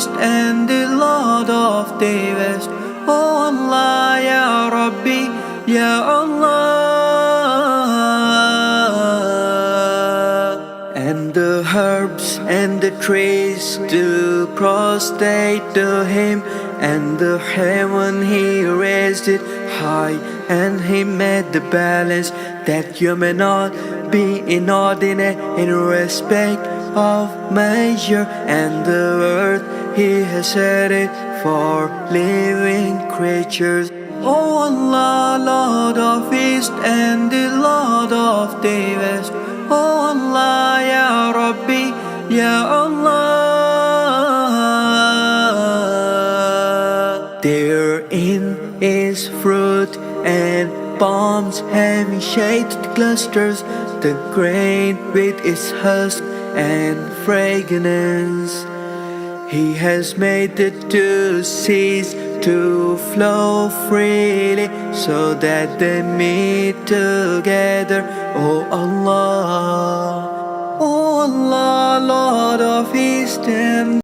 East and the Lord of the West. Oh Allah, Ya Rabbi, Ya Allah. And the herbs and the trees do prostrate to him, and the heaven he raised it high, and he made the balance that you may not be inordinate in respect of measure, and the earth he has set it for living creatures. O Allah, Lord of East and the Lord of the West. O Allah, Ya Rabbi, Ya Allah. Therein is fruit and palms having shaded clusters, the grain with its husk and fragrance. He has made the two seas to flow freely, so that they meet together. O Allah, O Allah, Lord of East and